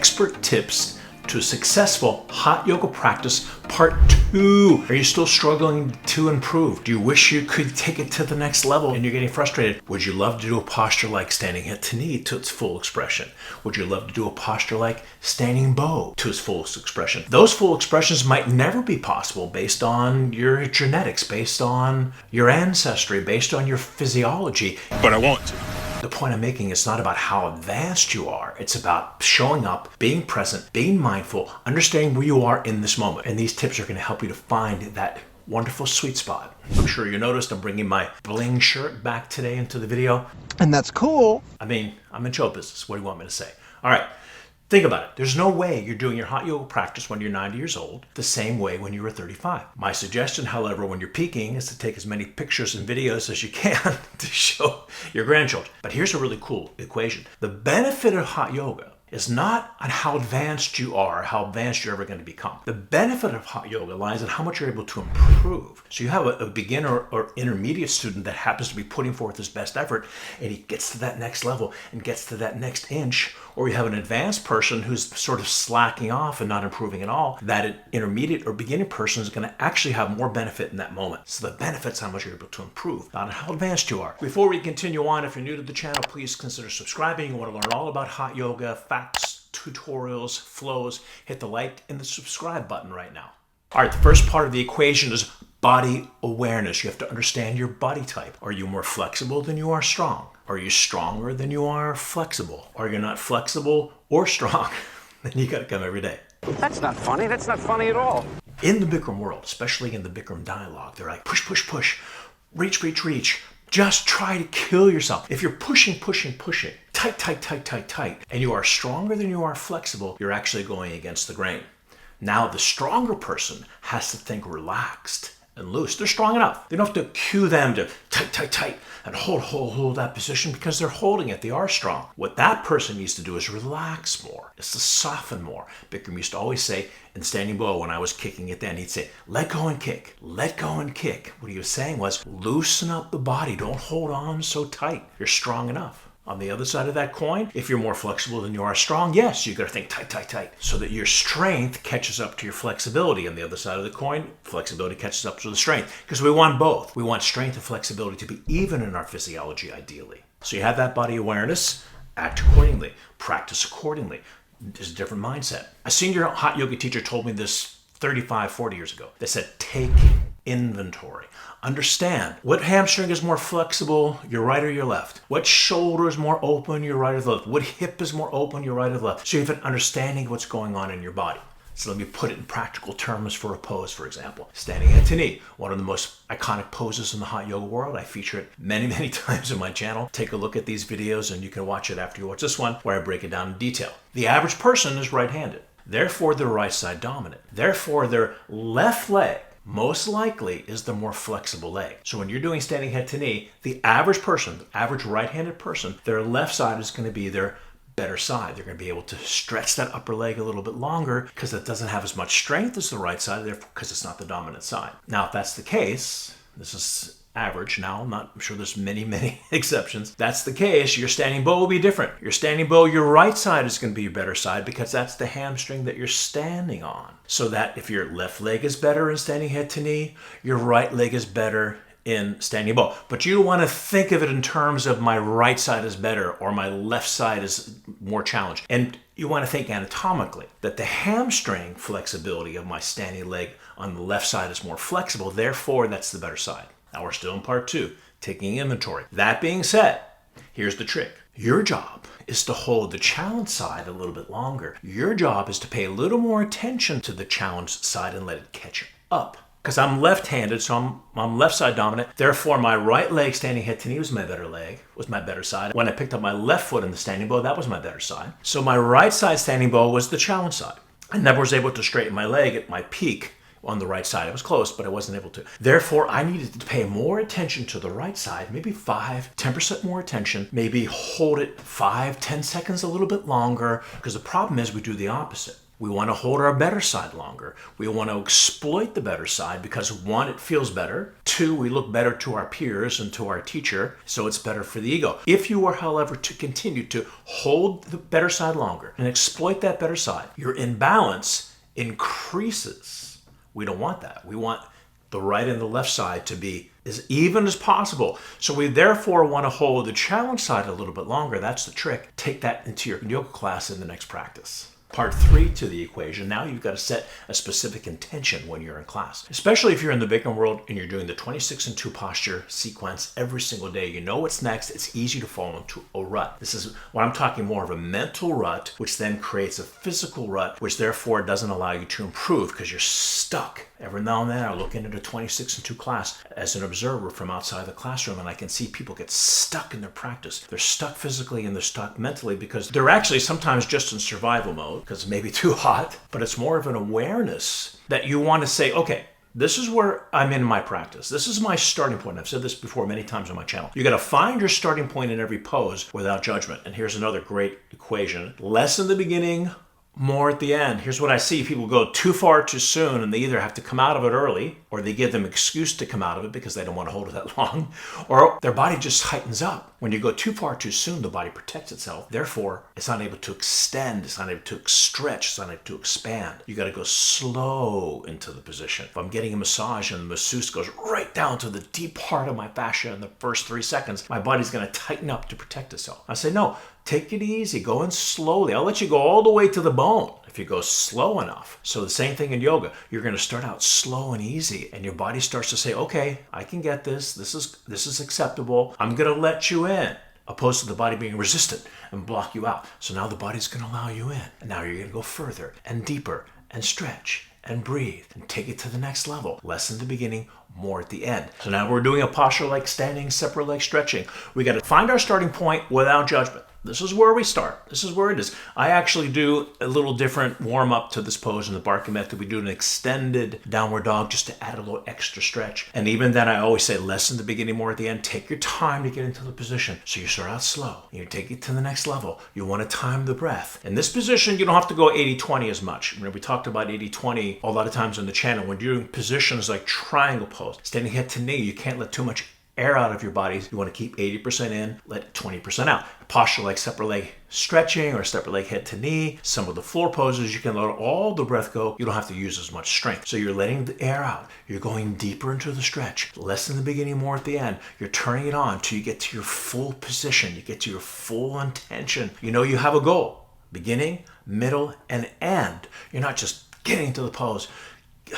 expert tips to a successful hot yoga practice part 2. Are you still struggling to improve? Do you wish you could take it to the next level and you're getting frustrated? Would you love to do a posture like standing head to knee to its full expression? Would you love to do a posture like standing bow to its fullest expression? Those full expressions might never be possible based on your genetics, based on your ancestry, based on your physiology. But I want to. The point I'm making is not about how advanced you are. It's about showing up, being present, being mindful, understanding where you are in this moment. And these tips are going to help you to find that wonderful sweet spot. I'm sure you noticed I'm bringing my bling shirt back today into the video. And that's cool. I mean, I'm in show business. What do you want me to say? All right. Think about it. There's no way you're doing your hot yoga practice when you're 90 years old the same way when you were 35. My suggestion, however, when you're peaking is to take as many pictures and videos as you can to show your grandchildren. But here's a really cool equation. The benefit of hot yoga is not on how advanced you are, how advanced you're ever going to become. The benefit of hot yoga lies in how much you're able to improve. So you have a beginner or intermediate student that happens to be putting forth his best effort, and he gets to that next level and gets to that next inch. Or you have an advanced person who's sort of slacking off and not improving at all. That intermediate or beginning person is going to actually have more benefit in that moment. So the benefit's how much you're able to improve, not how advanced you are. Before we continue on, if you're new to the channel, please consider subscribing. You want to learn all about hot yoga, facts, tutorials, flows, hit the like and the subscribe button right now. All right, the first part of the equation is body awareness. You have to understand your body type. Are you more flexible than you are strong? Are you stronger than you are flexible? Are you not flexible or strong? Then you gotta come every day. That's not funny. That's not funny at all. In the Bikram world, especially in the Bikram dialogue, they're like push, push, push, reach, reach, reach. Just try to kill yourself. If you're pushing, pushing, pushing, tight, tight, tight, tight, tight, and you are stronger than you are flexible, you're actually going against the grain. Now the stronger person has to think relaxed and loose. They're strong enough. They don't have to cue them to tight, tight, tight, and hold that position because they're holding it. They are strong. What that person needs to do is relax more. It's to soften more. Bikram used to always say in standing bow, when I was kicking it then, he'd say, let go and kick, let go and kick. What he was saying was, loosen up the body. Don't hold on so tight. You're strong enough. On the other side of that coin, if you're more flexible than you are strong, yes, you got to think tight, tight, tight, so that your strength catches up to your flexibility. On the other side of the coin, flexibility catches up to the strength, because we want both. We want strength and flexibility to be even in our physiology, ideally. So you have that body awareness, act accordingly, practice accordingly. There's a different mindset. A senior hot yoga teacher told me this 35, 40 years ago. They said, take inventory. Understand what hamstring is more flexible, your right or your left. What shoulder is more open, your right or the left. What hip is more open, your right or the left. So you have an understanding of what's going on in your body. So let me put it in practical terms for a pose, for example. Standing head to knee, one of the most iconic poses in the hot yoga world. I feature it many, many times on my channel. Take a look at these videos and you can watch it after you watch this one where I break it down in detail. The average person is right-handed. Therefore, they're right side dominant. Therefore, their left leg most likely is the more flexible leg. So when you're doing standing head to knee, the average person, the average right-handed person, their left side is going to be their better side. They're going to be able to stretch that upper leg a little bit longer because it doesn't have as much strength as the right side, therefore because it's not the dominant side. Now, if that's the case, this is average now, I'm sure there's many, many exceptions. That's the case, your standing bow will be different. Your standing bow, your right side is going to be your better side because that's the hamstring that you're standing on. So that if your left leg is better in standing head to knee, your right leg is better in standing bow. But you don't want to think of it in terms of my right side is better or my left side is more challenged. And you want to think anatomically that the hamstring flexibility of my standing leg on the left side is more flexible. Therefore, that's the better side. Now we're still in part 2, taking inventory. That being said, here's the trick. Your job is to hold the challenge side a little bit longer. Your job is to pay a little more attention to the challenged side and let it catch up. Because I'm left-handed, so I'm left side dominant. Therefore, my right leg standing head to knee was my better leg, was my better side. When I picked up my left foot in the standing bow, that was my better side. So my right side standing bow was the challenge side. I never was able to straighten my leg at my peak on the right side. I was close, but I wasn't able to. Therefore, I needed to pay more attention to the right side, maybe 5-10% more attention, maybe hold it 5-10 seconds a little bit longer, because the problem is we do the opposite. We want to hold our better side longer. We want to exploit the better side because 1, it feels better. 2, we look better to our peers and to our teacher, so it's better for the ego. If you are, however, to continue to hold the better side longer and exploit that better side, your imbalance increases. We don't want that. We want the right and the left side to be as even as possible. So we therefore want to hold the challenge side a little bit longer. That's the trick. Take that into your yoga class in the next practice. Part 3 to the equation, now you've got to set a specific intention when you're in class. Especially if you're in the Bikram world and you're doing the 26 and 2 posture sequence every single day. You know what's next. It's easy to fall into a rut. This is what I'm talking more of a mental rut, which then creates a physical rut, which therefore doesn't allow you to improve because you're stuck. Every now and then I look into the 26 and 2 class as an observer from outside the classroom, and I can see people get stuck in their practice. They're stuck physically and they're stuck mentally because they're actually sometimes just in survival mode because it may be too hot, but it's more of an awareness that you want to say, okay, this is where I'm in my practice. This is my starting point. I've said this before many times on my channel. You got to find your starting point in every pose without judgment. And here's another great equation. Less in the beginning, more at the end. Here's what I see. People go too far too soon and they either have to come out of it early or they give them excuse to come out of it because they don't want to hold it that long, or their body just tightens up. When you go too far too soon, the body protects itself. Therefore, it's not able to extend. It's not able to stretch. It's not able to expand. You got to go slow into the position. If I'm getting a massage and the masseuse goes right down to the deep part of my fascia in the first 3 seconds, my body's going to tighten up to protect itself. I say, no, take it easy. Go in slowly. I'll let you go all the way to the bone if you go slow enough. So the same thing in yoga. You're going to start out slow and easy, and your body starts to say, okay, I can get this. This is acceptable. I'm going to let you in, opposed to the body being resistant and block you out. So now the body's going to allow you in. And now you're going to go further and deeper and stretch and breathe and take it to the next level. Less in the beginning, more at the end. So now we're doing a posture like standing, separate leg stretching. We got to find our starting point without judgment. This is where we start. This is where it is. I actually do a little different warm-up to this pose in the Barkran method. We do an extended downward dog just to add a little extra stretch. And even then, I always say less in the beginning, more at the end. Take your time to get into the position. So you start out slow. You take it to the next level. You want to time the breath. In this position, you don't have to go 80-20 as much. We talked about 80-20 a lot of times on the channel. When you're doing positions like triangle pose, standing head to knee, you can't let too much air out of your body. You want to keep 80% in, let 20% out. Posture like separate leg stretching or separate leg head to knee. Some of the floor poses, you can let all the breath go. You don't have to use as much strength. So you're letting the air out. You're going deeper into the stretch. Less in the beginning, more at the end. You're turning it on till you get to your full position. You get to your full intention. You know you have a goal. Beginning, middle, and end. You're not just getting to the pose,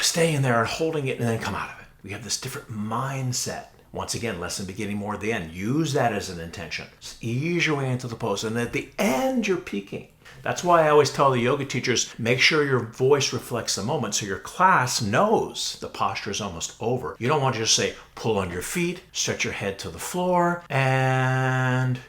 staying there and holding it and then come out of it. We have this different mindset. Once again, less in beginning, more at the end. Use that as an intention. Just ease your way into the pose. And at the end, you're peaking. That's why I always tell the yoga teachers, make sure your voice reflects the moment so your class knows the posture is almost over. You don't want to just say, pull on your feet, stretch your head to the floor, and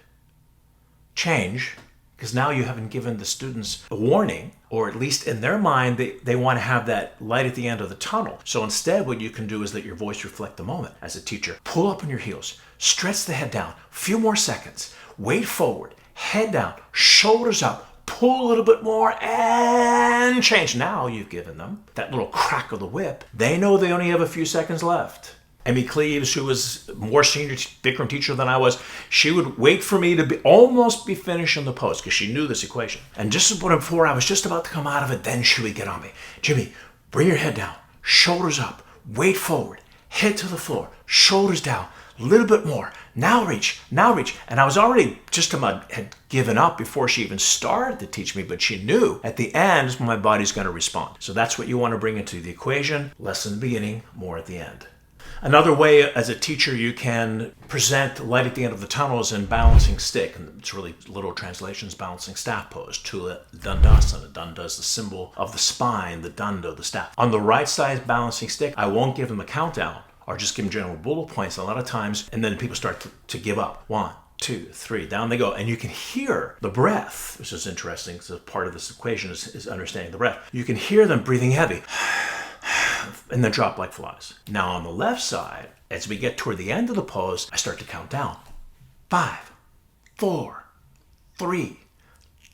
change. Because now you haven't given the students a warning, or at least in their mind, they want to have that light at the end of the tunnel. So instead, what you can do is let your voice reflect the moment as a teacher. Pull up on your heels, stretch the head down, a few more seconds, weight forward, head down, shoulders up, pull a little bit more, and change. Now you've given them that little crack of the whip. They know they only have a few seconds left. Emmy Cleaves, who was more senior Bikram teacher than I was, she would wait for me to almost be finished in the pose because she knew this equation. And just before I was just about to come out of it, then she would get on me. Jimmy, bring your head down, shoulders up, weight forward, head to the floor, shoulders down, a little bit more. Now reach, now reach. And I was already just about had given up before she even started to teach me, but she knew at the end my body's going to respond. So that's what you want to bring into the equation. Less in the beginning, more at the end. Another way as a teacher you can present light at the end of the tunnel is in balancing stick. And it's really literal translations, balancing staff pose. Tula Dandasana. Danda is the symbol of the spine, the danda, the staff. On the right side balancing stick, I won't give them a countdown or just give them general bullet points a lot of times. And then people start to give up. 1, 2, 3, down they go. And you can hear the breath, which is interesting because part of this equation is understanding the breath. You can hear them breathing heavy. and then drop like flies. Now on the left side, as we get toward the end of the pose, I start to count down. 5, 4, 3,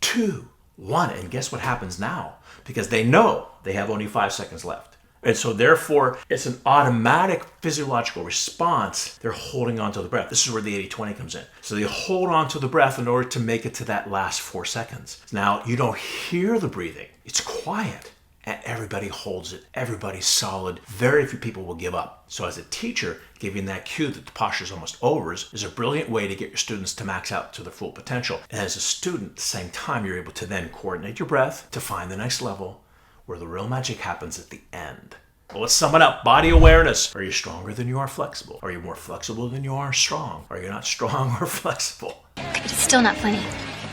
2, 1. And guess what happens now? Because they know they have only 5 seconds left. And so therefore, it's an automatic physiological response. They're holding on to the breath. This is where the 80-20 comes in. So they hold on to the breath in order to make it to that last 4 seconds. Now, you don't hear the breathing. It's quiet. And everybody holds it. Everybody's solid. Very few people will give up. So as a teacher, giving that cue that the posture is almost over is a brilliant way to get your students to max out to their full potential. And as a student, at the same time, you're able to then coordinate your breath to find the next level where the real magic happens at the end. Well, let's sum it up. Body awareness. Are you stronger than you are flexible? Are you more flexible than you are strong? Are you not strong or flexible? It's still not funny.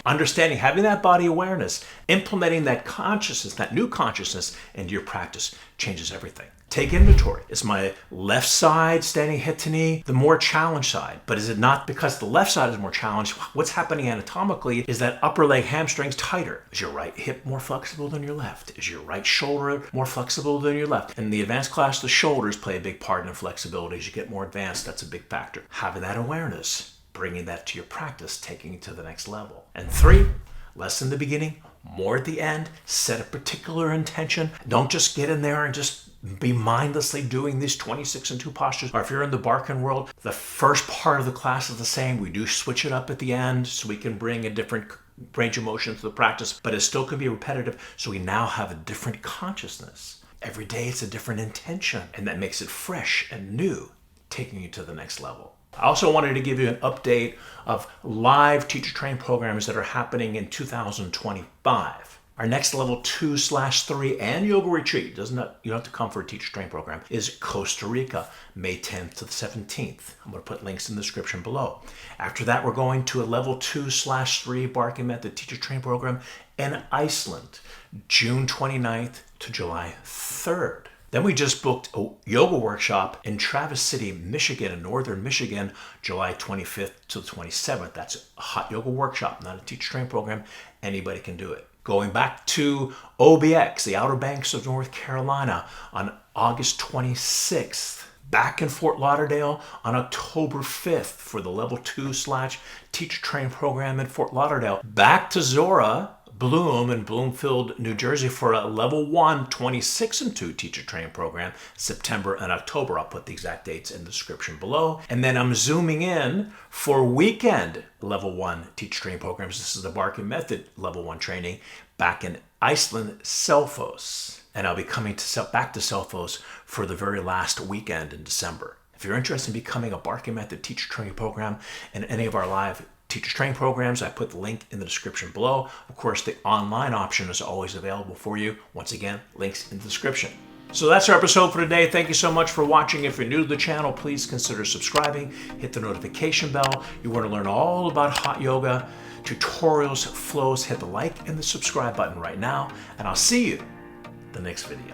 Understanding, having that body awareness, implementing that consciousness, that new consciousness into your practice changes everything. Take inventory. Is my left side standing hip to knee the more challenged side? But is it not because the left side is more challenged? What's happening anatomically is that upper leg hamstrings tighter. Is your right hip more flexible than your left? Is your right shoulder more flexible than your left? In the advanced class, the shoulders play a big part in flexibility. As you get more advanced, that's a big factor. Having that awareness, bringing that to your practice, taking it to the next level. And 3, less in the beginning, more at the end. Set a particular intention. Don't just get in there and just be mindlessly doing these 26 and 2 postures. Or if you're in the Barkan world, the first part of the class is the same. We do switch it up at the end so we can bring a different range of motion to the practice, but it still can be repetitive. So we now have a different consciousness. Every day it's a different intention, and that makes it fresh and new, taking you to the next level. I also wanted to give you an update of live teacher training programs that are happening in 2025. Our next level 2/3 and yoga retreat, you don't have to come for a teacher training program, is Costa Rica, May 10th to the 17th. I'm going to put links in the description below. After that, we're going to a level 2/3 Barkan Method teacher training program in Iceland, June 29th to July 3rd. Then we just booked a yoga workshop in Traverse City, Michigan, in northern Michigan, July 25th to the 27th. That's a hot yoga workshop, not a teacher training program. Anybody can do it. Going back to OBX, the Outer Banks of North Carolina, on August 26th. Back in Fort Lauderdale on October 5th for the level 2/teacher training program in Fort Lauderdale. Back to ZURA, Bloom in Bloomfield, New Jersey for a level 1 26 and 2 teacher training program, September and October. I'll put the exact dates in the description below. And then I'm zooming in for weekend level 1 teacher training programs. This is the Barkan Method level 1 training back in Iceland, Selfoss. And I'll be coming back to Selfoss for the very last weekend in December. If you're interested in becoming a Barkan Method teacher training program in any of our live teacher training programs, I put the link in the description below. Of course, the online option is always available for you. Once again, links in the description. So that's our episode for today. Thank you so much for watching. If you're new to the channel, please consider subscribing. Hit the notification bell. You want to learn all about hot yoga, tutorials, flows, hit the like and the subscribe button right now. And I'll see you in the next video.